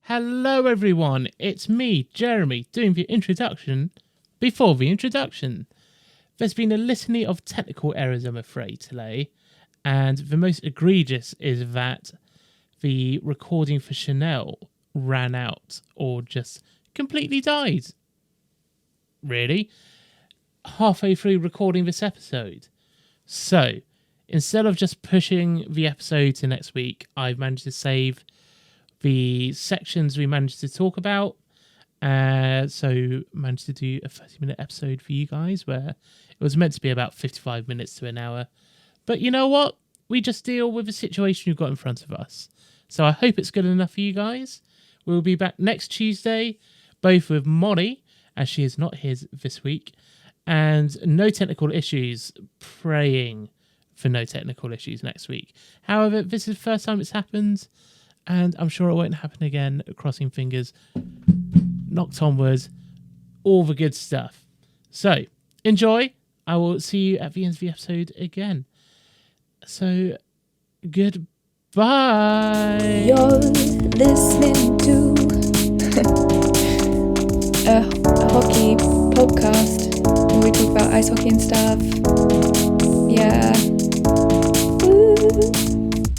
Hello everyone, it's me, Jeremy, doing the introduction before the introduction. There's been a litany of technical errors, I'm afraid, today, and the most egregious is that the recording for Channelle ran out or just completely died. Really? Halfway through recording this episode. So, instead of just pushing the episode to next week, I've managed to save the sections we managed to talk about. So managed to do a 30-minute episode for you guys where it was meant to be about 55 minutes to an hour. But you know what? We just deal with the situation we've got in front of us. So I hope it's good enough for you guys. We'll be back next Tuesday, both with Molly, as she is not here this week, and no technical issues, praying for no technical issues next week. However, this is the first time it's happened, and I'm sure it won't happen again. Crossing fingers, knocked on wood, all the good stuff. So, enjoy. I will see you at the end of the episode again. So, goodbye. You're listening to a hockey podcast where we talk about ice hockey and stuff. Yeah. Woo.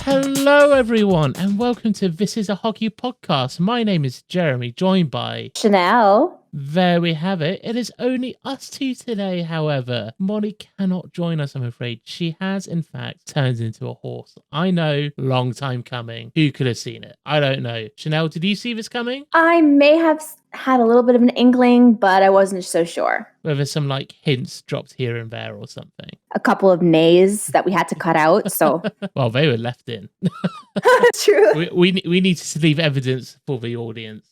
Hello, everyone, and welcome to This is a Hockey Podcast. My name is Jeremy, joined by Channelle. There we have it. It is only us two today, however. Molly cannot join us, I'm afraid. She has, in fact, turned into a horse. I know, long time coming. Who could have seen it? I don't know. Channelle, did you see this coming? I may have had a little bit of an inkling, but I wasn't so sure. Whether some, hints dropped here and there or something. A couple of nays that we had to cut out, so. Well, they were left in. True. We need to leave evidence for the audience.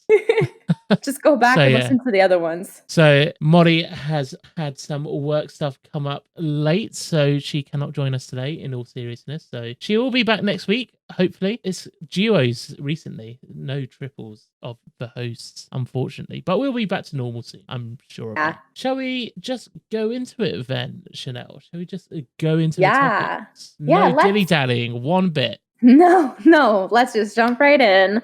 Just go back and listen to the other ones. So Molly has had some work stuff come up late, so she cannot join us today, in all seriousness. So she will be back next week, hopefully. It's duos recently, no triples of the hosts, unfortunately. But we'll be back to normal soon, I'm sure. Yeah. Shall we just go into it then, Channelle? Shall we just go into the topics? Yeah, no dilly-dallying, one bit. No, let's just jump right in.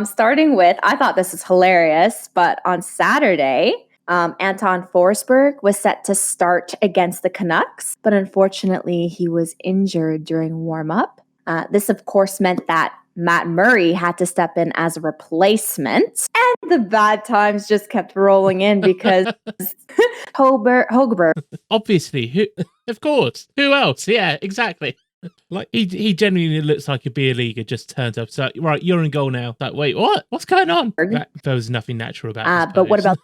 Starting with, I thought this was hilarious, but on Saturday, Anton Forsberg was set to start against the Canucks, but unfortunately he was injured during warm-up. This, of course, meant that Matt Murray had to step in as a replacement, and the bad times just kept rolling in because Hogeberg. Obviously, of course. Who else? Yeah, exactly. He genuinely looks like a beer leaguer just turned up. So right, you're in goal now. Like, wait, what? What's going on? There was nothing natural about this. But what about?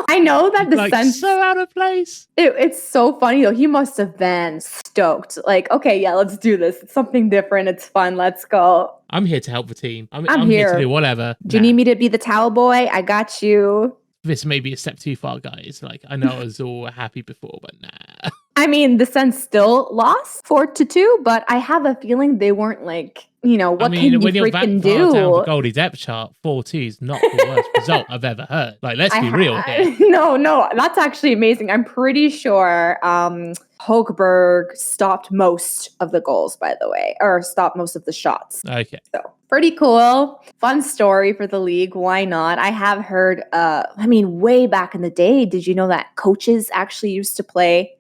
I know that the sense so out of place. It's so funny though. He must have been stoked. Like, okay, yeah, let's do this. It's something different. It's fun. Let's go. I'm here to help the team. I'm here to do whatever. Do you need me to be the towel boy? I got you. This may be a step too far, guys. I know I was all happy before, but nah. I mean, the Sens still lost 4-2, but I have a feeling they weren't what can you when you're freaking that far do? Down the goalie depth chart, 4-2 is not the worst result I've ever heard. Let's be real here. No, that's actually amazing. I'm pretty sure Hogeberg stopped most of the goals, by the way, or stopped most of the shots. Okay. So pretty cool. Fun story for the league. Why not? I have heard, way back in the day, did you know that coaches actually used to play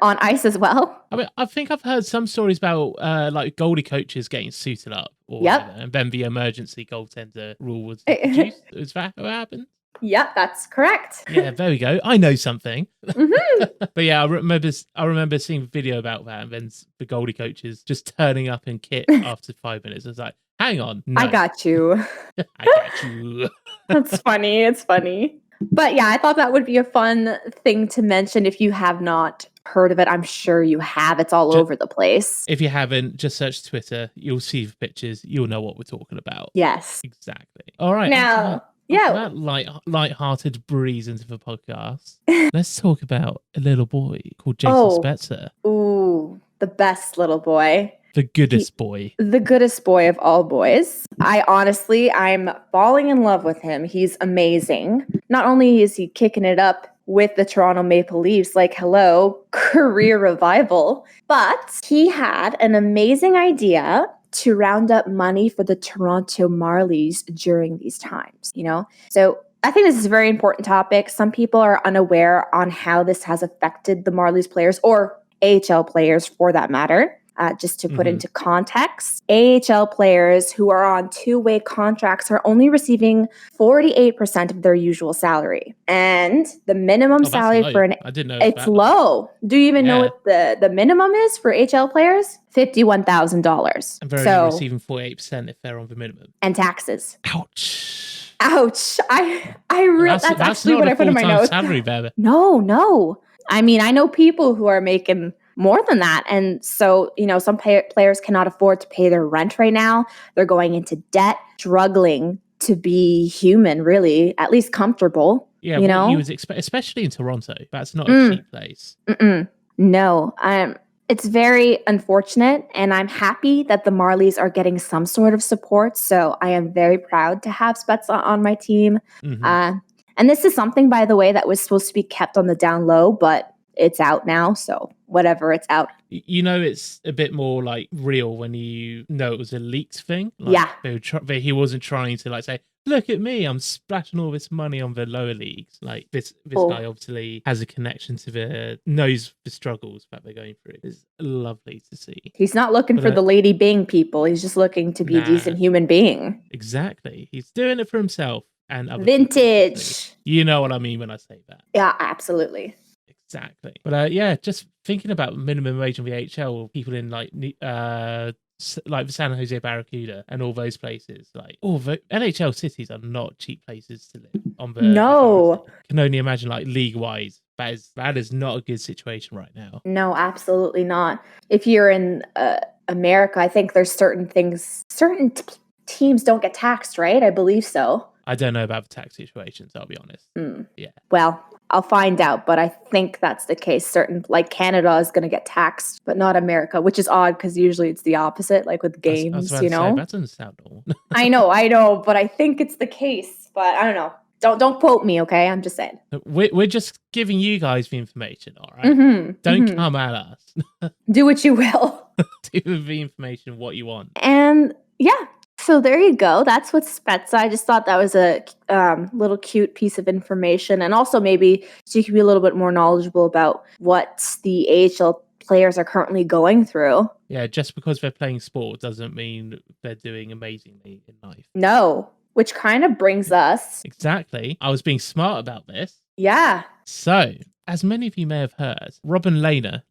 on ice as well? I think I've heard some stories about goalie coaches getting suited up or whatever, and then the emergency goaltender rule was introduced. Is that what happened? Yep, that's correct. Yeah, there we go. I know something. Mm-hmm. But yeah, I remember seeing a video about that, and then the goalie coaches just turning up in kit after 5 minutes. I was like, hang on. No. I got you. I got you. That's funny. It's funny. But yeah, I thought that would be a fun thing to mention. If you have not heard of it, I'm sure you have. It's all over the place. If you haven't, just search Twitter. You'll see the pictures. You'll know what we're talking about. Yes. Exactly. All right. Now, that light-hearted breeze into the podcast. Let's talk about a little boy called Jason Spezza. Ooh, the best little boy. The goodest boy. The goodest boy of all boys. I'm falling in love with him. He's amazing. Not only is he kicking it up with the Toronto Maple Leafs, career revival, but he had an amazing idea to round up money for the Toronto Marlies during these times, So I think this is a very important topic. Some people are unaware on how this has affected the Marlies players or AHL players for that matter. Just to put into context, AHL players who are on two-way contracts are only receiving 48% of their usual salary. And the minimum salary for I didn't know it's low. Do you even know what the minimum is for AHL players? $51,000. And they're only receiving 48% if they're on the minimum. And taxes. Ouch. I really that's actually what I put in my notes. Salary, baby. No. I mean, I know people who are making more than that. And so, some players cannot afford to pay their rent right now. They're going into debt, struggling to be human, really, at least comfortable. Yeah, you would expect, especially in Toronto. That's not a cheap place. No, it's very unfortunate, and I'm happy that the Marlies are getting some sort of support. So I am very proud to have Spezza on my team. And this is something, by the way, that was supposed to be kept on the down low, but it's out now, so whatever, it's out. It's a bit more like real when you know it was a leaked thing. Like, he wasn't trying to say, look at me, I'm splashing all this money on the lower leagues. Like this guy obviously has a connection to knows the struggles that they're going through. It's lovely to see. He's not looking for the Lady Bing people. He's just looking to be a decent human being. Exactly. He's doing it for himself and other vintage. People. You know what I mean when I say that. Yeah, absolutely. Exactly. But just thinking about minimum wage on the AHL, people in like the San Jose Barracuda and all those places, like all the NHL cities are not cheap places to live on the No. I can only imagine like league wise that is not a good situation right now. No, absolutely not. If you're in America, I think there's certain teams don't get taxed, right? I believe so. I don't know about the tax situations, I'll be honest. Yeah. Well, I'll find out, but I think that's the case. Certain, like Canada is going to get taxed, but not America, which is odd because usually it's the opposite, like with games, Say, that doesn't sound normal. I know, but I think it's the case, but I don't know. Don't quote me, okay? I'm just saying. We're just giving you guys the information, all right? Don't come at us. Do what you will. Do with the information what you want. And yeah. So there you go. That's what's Spezza. I just thought that was a little cute piece of information. And also maybe so you can be a little bit more knowledgeable about what the AHL players are currently going through. Yeah, just because they're playing sport doesn't mean they're doing amazingly in life. No, which kind of brings us... Exactly. I was being smart about this. Yeah. So, as many of you may have heard, Robin Lehner.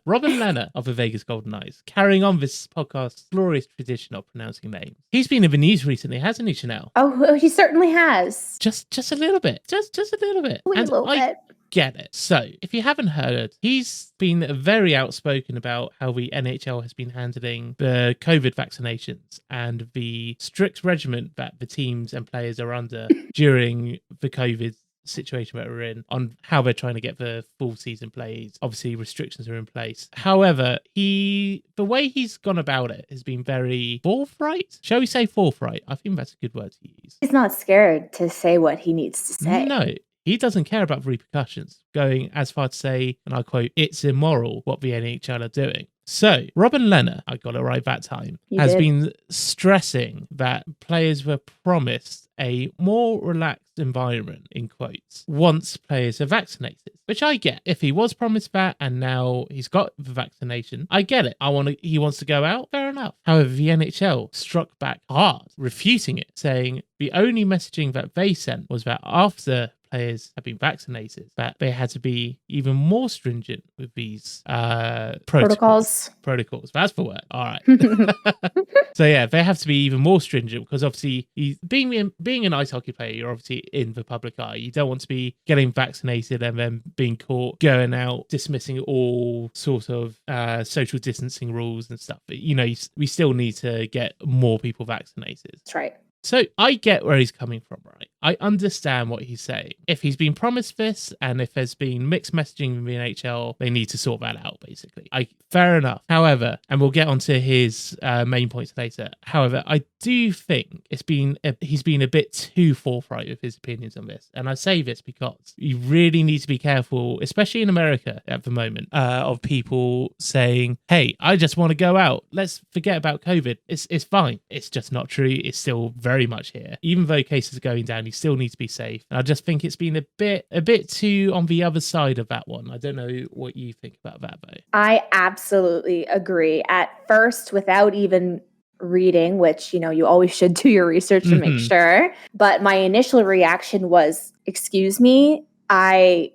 Robin Lehner of the Vegas Golden Knights, carrying on this podcast's glorious tradition of pronouncing names. He's been in the news recently, hasn't he, Channelle? Oh, he certainly has. Just a little bit. Just a little bit. A little bit. Get it. So, if you haven't heard, he's been very outspoken about how the NHL has been handling the COVID vaccinations and the strict regimen that the teams and players are under during the COVID situation that we're in, on how they're trying to get the full season plays. Obviously restrictions are in place. However, the way he's gone about it has been very forthright. Shall we say forthright? I think that's a good word to use. He's not scared to say what he needs to say. No, he doesn't care about the repercussions, going as far to say, and I quote, it's immoral what the NHL are doing. So, Robin Lehner, I got it right that time, has been stressing that players were promised a more relaxed environment, in quotes, once players are vaccinated. Which I get. If he was promised that and now he's got the vaccination, I get it. He wants to go out, fair enough. However, the NHL struck back hard, refuting it, saying the only messaging that they sent was that after players have been vaccinated, that they had to be even more stringent with these protocols. That's the word. All right. So yeah, they have to be even more stringent because obviously being an ice hockey player, you're obviously in the public eye. You don't want to be getting vaccinated and then being caught going out, dismissing all sort of social distancing rules and stuff. But, we still need to get more people vaccinated. That's right. So I get where he's coming from, right? I understand what he's saying. If he's been promised this and if there's been mixed messaging from the NHL, they need to sort that out, basically. Fair enough. However, and we'll get onto his main points later. However, I do think he's been a bit too forthright with his opinions on this. And I say this because you really need to be careful, especially in America at the moment, of people saying, hey, I just want to go out. Let's forget about COVID. It's fine. It's just not true. It's still very much here. Even though cases are going down, you still need to be safe. And I just think it's been a bit too on the other side of that one. I don't know what you think about that, though. I absolutely agree. At first, without even reading, which, you always should do your research to make sure. But my initial reaction was, excuse me, I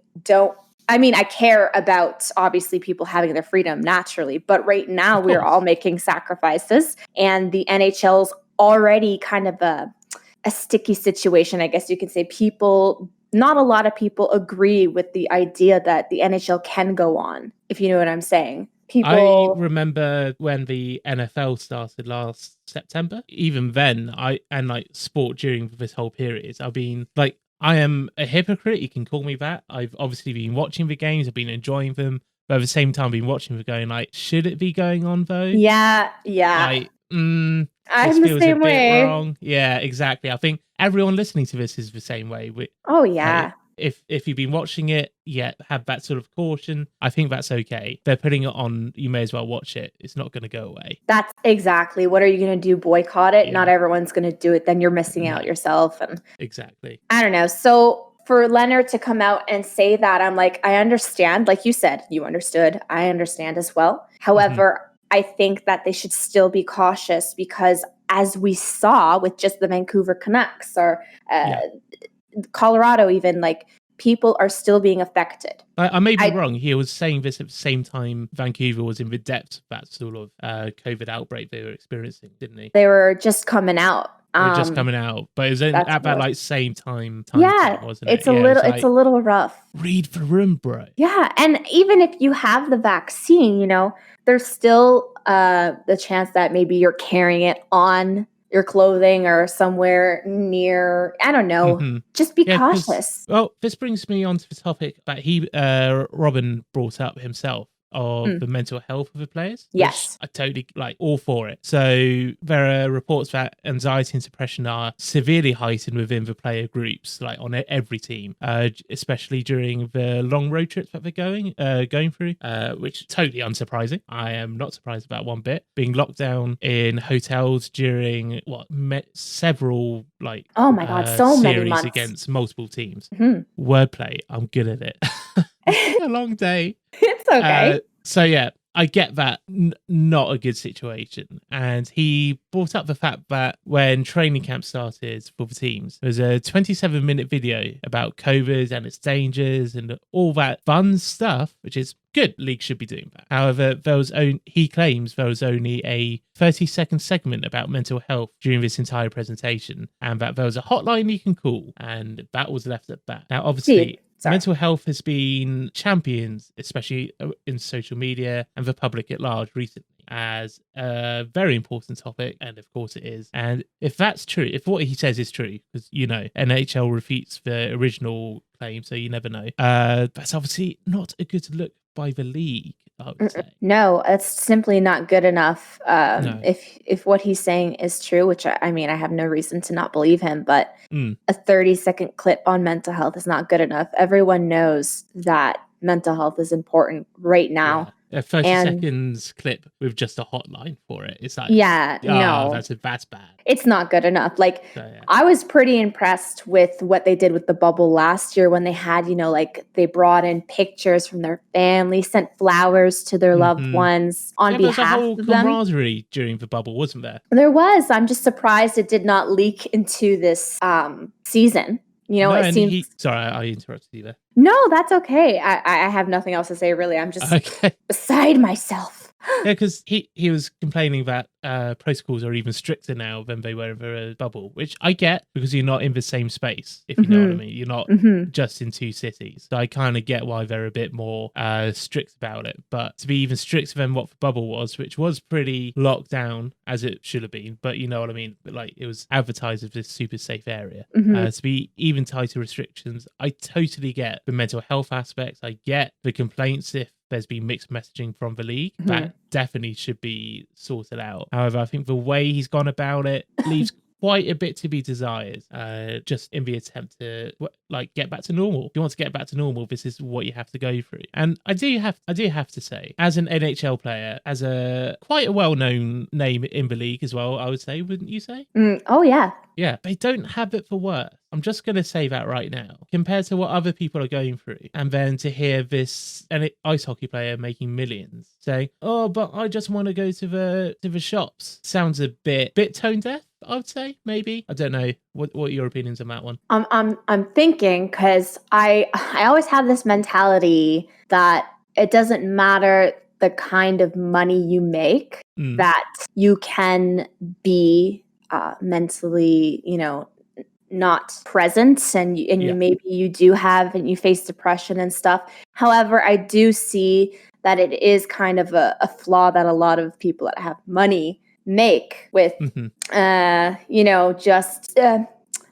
care about obviously people having their freedom naturally, but right now we're all making sacrifices and the NHL's already kind of a sticky situation, I guess you could say. Not a lot of people agree with the idea that the NHL can go on, if you know what I'm saying. I remember when the NFL started last September. Even then, sport during this whole period, I've been like, I am a hypocrite. You can call me that. I've obviously been watching the games. I've been enjoying them. But at the same time, been watching them going like, should it be going on though? Yeah. I'm the same way. Wrong. Yeah, exactly. I think everyone listening to this is the same way. Oh, yeah. If you've been watching it, have that sort of caution. I think that's okay. They're putting it on. You may as well watch it. It's not going to go away. That's exactly. What are you going to do? Boycott it? Yeah. Not everyone's going to do it. Then you're missing out yourself. And exactly. I don't know. So for Lehner to come out and say that, I'm like, I understand. Like you said, you understood. I understand as well. However, I think that they should still be cautious because as we saw with just the Vancouver Canucks or Colorado, even, like, people are still being affected. I may be wrong. He was saying this at the same time Vancouver was in the depths of that sort of COVID outbreak they were experiencing, didn't he? They were just coming out. Just coming out, but it was at that like same time wasn't it? It's a little rough. Read the room, bro. Yeah, and even if you have the vaccine, there's still the chance that maybe you're carrying it on your clothing or somewhere near, I don't know. Just be cautious. Well, this brings me on to the topic that Robin brought up himself. Of the mental health of the players. Yes. I totally all for it. So there are reports that anxiety and depression are severely heightened within the player groups, like on every team, especially during the long road trips that they're going through, which is totally unsurprising. I am not surprised about one bit. Being locked down in hotels during several oh my God, so many months against multiple teams. Wordplay, I'm good at it. A long day. It's okay. So yeah, I get that. Not a good situation. And he brought up the fact that when training camp started for the teams, there was a 27-minute video about COVID and its dangers and all that fun stuff, which is good. League should be doing that. However, he claims there was only a 30-second segment about mental health during this entire presentation, and that there was a hotline you can call, and that was left at that. Now, obviously, mental health has been championed, especially in social media and the public at large recently, as a very important topic, and of course it is. And if that's true, if what he says is true, because NHL refutes the original claim, so you never know. That's obviously not a good look by the league, I would say. No, it's simply not good enough. No. If what he's saying is true, which I have no reason to not believe him, but a 30-second clip on mental health is not good enough. Everyone knows that mental health is important right now. Yeah. A 30 seconds clip with just a hotline for it. It's like, no, that's bad. It's not good enough. I was pretty impressed with what they did with the bubble last year when they had, they brought in pictures from their family, sent flowers to their loved ones on behalf of them. There was a whole camaraderie during the bubble, wasn't there? There was. I'm just surprised it did not leak into this season. It seems. Sorry, I interrupted you there. No, that's okay. I have nothing else to say, really. I'm just beside myself. Yeah, because he was complaining that protocols are even stricter now than they were in the bubble, which I get because you're not in the same space, if you know what I mean. You're not just in two cities. So I kind of get why they're a bit more strict about it. But to be even stricter than what the bubble was, which was pretty locked down as it should have been, but you know what I mean? But like it was advertised as this super safe area. To be even tighter restrictions, I totally get the mental health aspects. I get the complaints if there's been mixed messaging from the league. That definitely should be sorted out. However, I think the way he's gone about it leaves quite a bit to be desired, just in the attempt to like get back to normal. If you want to get back to normal, this is what you have to go through. And I do have to say, as an NHL player, as a quite a well-known name in the league as well, I would say, wouldn't you say? Oh yeah. Yeah, they don't have it for worse. I'm just going to say that right now, compared to what other people are going through. And then to hear this ice hockey player making millions say, oh, but I just want to go to the shops. Sounds a bit tone deaf, I would say, maybe. I don't know. What are your opinions on that one? I'm thinking, because I always have this mentality that it doesn't matter the kind of money you make, that you can be mentally, not present, and you maybe you do have, and you face depression and stuff. However, I do see that it is kind of a flaw that a lot of people that have money make with, just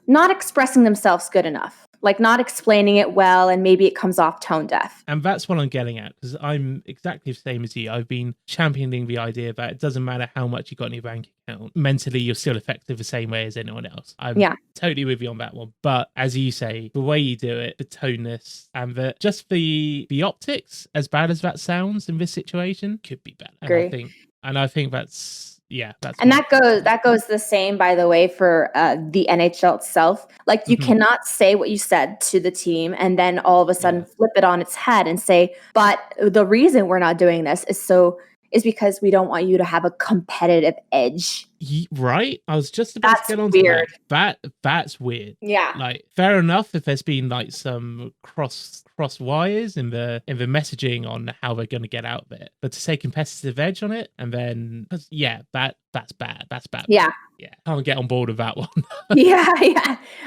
not expressing themselves good enough. Like not explaining it well, and maybe it comes off tone deaf. And that's what I'm getting at, because I'm exactly the same as you. I've been championing the idea that it doesn't matter how much you got in your bank account. Mentally, you're still effective the same way as anyone else. I'm totally with you on that one. But as you say, the way you do it, the toneness, and the optics, as bad as that sounds in this situation, could be better. Agree. And I think that's... Yeah, that goes the same, by the way, for the NHL itself. Like you cannot say what you said to the team and then all of a sudden flip it on its head and say, but the reason we're not doing this is because we don't want you to have a competitive edge. Right? I was just about to get on to that. That's weird. Yeah. Like, fair enough if there's been like some cross wires in the messaging on how they're going to get out of it. But to say competitive edge on it, and then that's bad. That's bad. Yeah. Yeah. I can't get on board with that one. Yeah.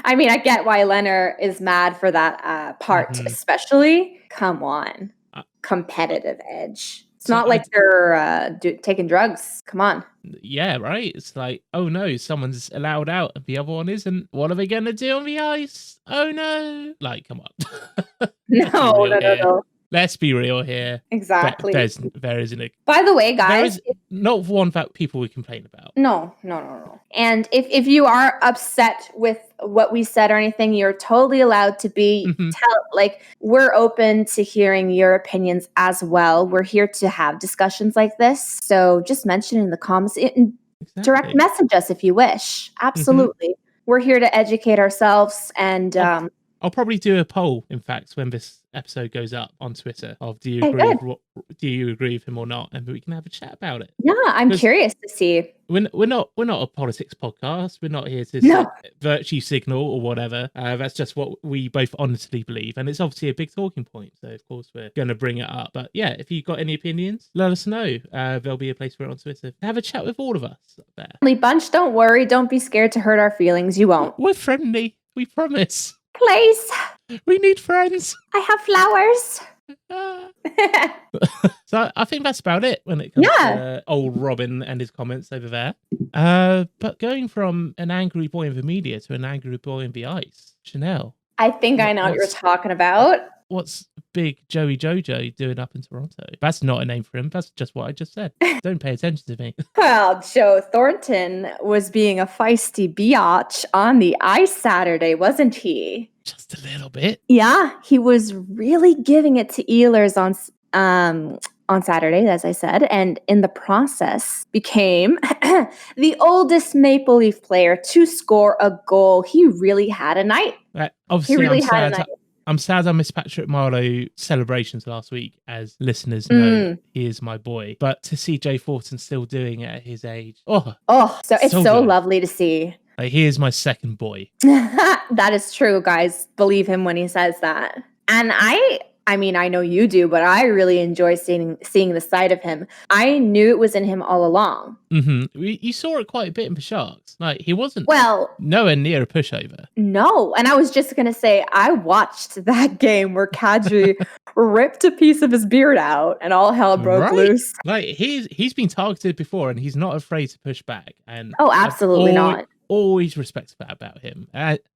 I mean, I get why Lehner is mad for that part, especially. Come on. Competitive edge. It's not like they're taking drugs. Come on. Yeah, right. It's like, oh no, someone's allowed out and the other one isn't. What are they going to do on the ice? Oh no. Like, come on. No. Let's be real here. Exactly. There isn't a... By the way, guys... There is not one that people would complain about. No. And if you are upset with what we said or anything, you're totally allowed to be. We're open to hearing your opinions as well. We're here to have discussions like this. So just mention in the comments. Direct message us if you wish. Absolutely. We're here to educate ourselves and... I'll probably do a poll, in fact, when this episode goes up on Twitter of do you agree with him or not, and we can have a chat about it. Yeah, I'm curious to see. We're not a politics podcast. We're not here to virtue signal or whatever. That's just what we both honestly believe, and it's obviously a big talking point. So of course we're going to bring it up. But yeah, if you've got any opinions, let us know. There'll be a place for it on Twitter. Have a chat with all of us there. Bunch, don't worry. Don't be scared to hurt our feelings. You won't. We're friendly. We promise. Please. We need friends. I have flowers. So I think that's about it when it comes to old Robin and his comments over there. But going from an angry boy in the media to an angry boy in the ice, Channelle. I think I know what you're talking about. What's big Joey Jojo doing up in Toronto? That's not a name for him. That's just what I just said. Don't pay attention to me. Well, Joe Thornton was being a feisty biatch on the ice Saturday, wasn't he? Just a little bit. Yeah, he was really giving it to Ehlers on Saturday, as I said, and in the process became the oldest Maple Leaf player to score a goal. He really had a night. Obviously, I'm sad I missed Patrick Marleau celebrations last week. As listeners know, he is my boy. But to see Jay Thornton still doing it at his age, so it's so lovely to see. Like, he is my second boy. That is true, guys. Believe him when he says that. And I mean, I know you do, but I really enjoy seeing the side of him. I knew it was in him all along. You saw it quite a bit in the Sharks. Like, he wasn't nowhere near a pushover. No, and I was just going to say, I watched that game where Kadri ripped a piece of his beard out and all hell broke loose. Like, he's been targeted before and he's not afraid to push back. And absolutely not. Always respect that about him.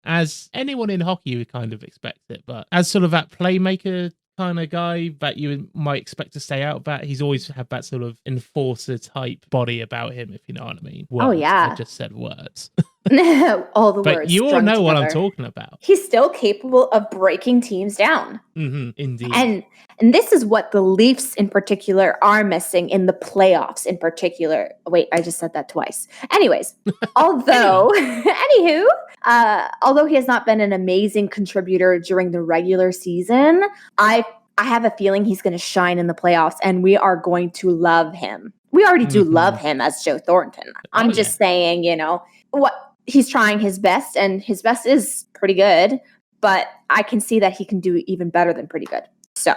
As anyone in hockey would kind of expect it, but as sort of that playmaker kind of guy that you might expect to stay out of that, he's always had that sort of enforcer type body about him, if you know what I mean. I just said words. All the but words. You all know what I'm talking about. He's still capable of breaking teams down. Indeed. And this is what the Leafs in particular are missing in the playoffs in particular. Wait, I just said that twice. Anyways, although he has not been an amazing contributor during the regular season, I have a feeling he's going to shine in the playoffs and we are going to love him. We already do love him as Joe Thornton. I'm just saying, he's trying his best and his best is pretty good, but I can see that he can do even better than pretty good. So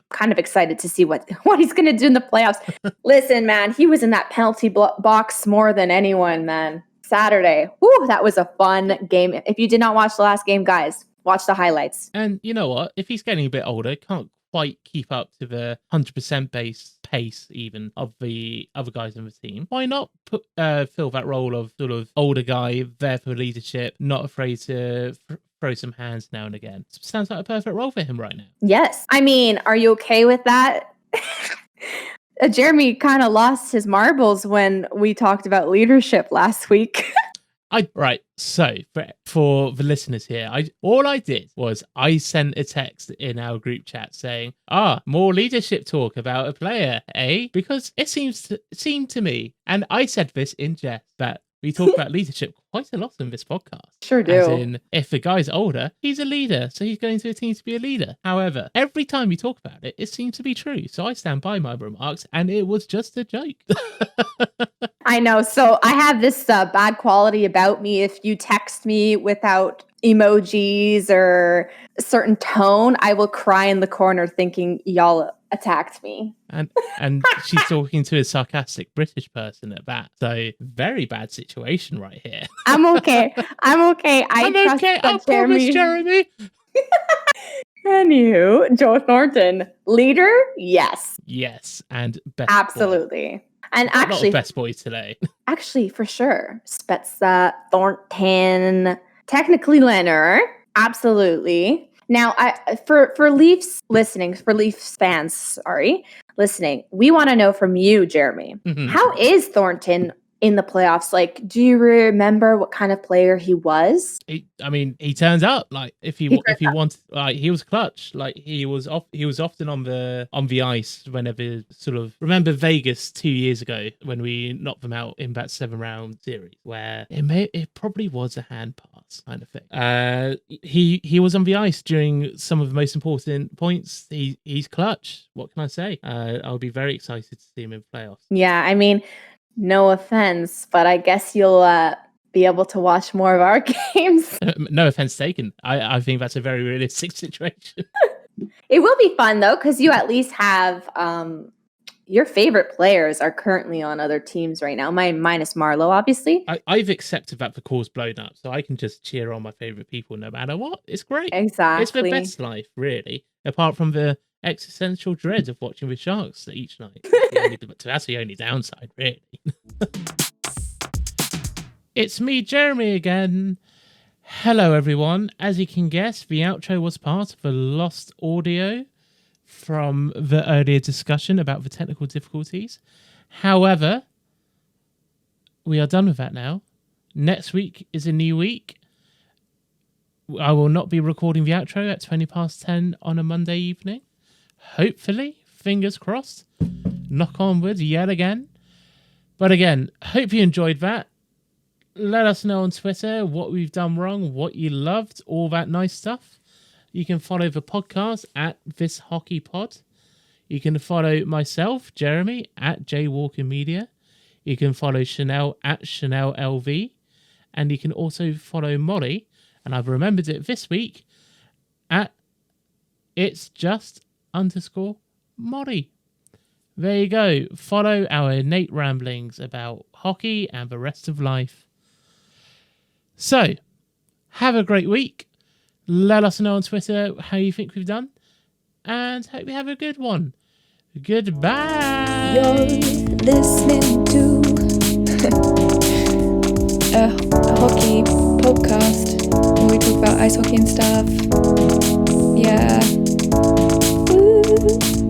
kind of excited to see what he's going to do in the playoffs. Listen, man, he was in that penalty box more than anyone, man. Saturday. Woo, that was a fun game. If you did not watch the last game, guys, watch the highlights. And you know what? If he's getting a bit older, can't quite keep up to the 100% pace even of the other guys in the team, why not fill that role of sort of older guy there for leadership, not afraid to throw some hands now and again? Sounds like a perfect role for him right now. Yes. I mean, are you okay with that? Jeremy kind of lost his marbles when we talked about leadership last week. So for the listeners here, all I did was I sent a text in our group chat saying, more leadership talk about a player, eh? Because it seemed to me, and I said this in jest, that we talk about leadership quite a lot in this podcast. Sure do. As in, if the guy's older, he's a leader, so he's going to a team to be a leader. However, every time we talk about it, it seems to be true. So I stand by my remarks, and it was just a joke. I know. So I have this bad quality about me. If you text me without emojis or a certain tone, I will cry in the corner thinking y'all attacked me. And she's talking to a sarcastic British person at that. So very bad situation right here. I'm okay. I promise, Jeremy. Anywho, Joe Thornton, leader, yes, and best absolutely. Boy. And actually, best boy today. Actually, for sure, Spezza, Thornton, technically Lehner, absolutely. Now, for Leafs fans, listening, we want to know from you, Jeremy. How is Thornton in the playoffs? Like, do you remember what kind of player he was? He turns out like if he wanted, like he was clutch. Like he was often on the ice whenever sort of remember Vegas 2 years ago when we knocked them out in that 7-round series where it probably was a hand pass kind of thing. He was on the ice during some of the most important points. He's clutch. What can I say? I'll be very excited to see him in playoffs. Yeah, I mean, no offense, but I guess you'll be able to watch more of our games. No offense taken. I think that's a very realistic situation. It will be fun, though, because you at least have your favorite players are currently on other teams right now. Minus Marleau, obviously. I've accepted that the call's blown up, so I can just cheer on my favorite people no matter what. It's great. Exactly. It's the best life, really, apart from the existential dread of watching the Sharks each night. That's the only downside, really. It's me, Jeremy, again. Hello, everyone. As you can guess, the outro was part of a lost audio from the earlier discussion about the technical difficulties. However, we are done with that now. Next week is a new week. I will not be recording the outro at 10:20 on a Monday evening. Hopefully, fingers crossed, knock on wood yet again. But again, hope you enjoyed that. Let us know on Twitter what we've done wrong, what you loved, all that nice stuff. You can follow the podcast at This Hockey Pod. You can follow myself, Jeremy, at JWalkerMedia. You can follow Channelle at ChannelleLV. And you can also follow Molly, and I've remembered it this week, at It's Just _Mori. There you go. Follow our innate ramblings about hockey and the rest of life. So, have a great week. Let us know on Twitter how you think we've done. And hope you have a good one. Goodbye. You're listening to a hockey podcast where we talk about ice hockey and stuff. Yeah. Woo.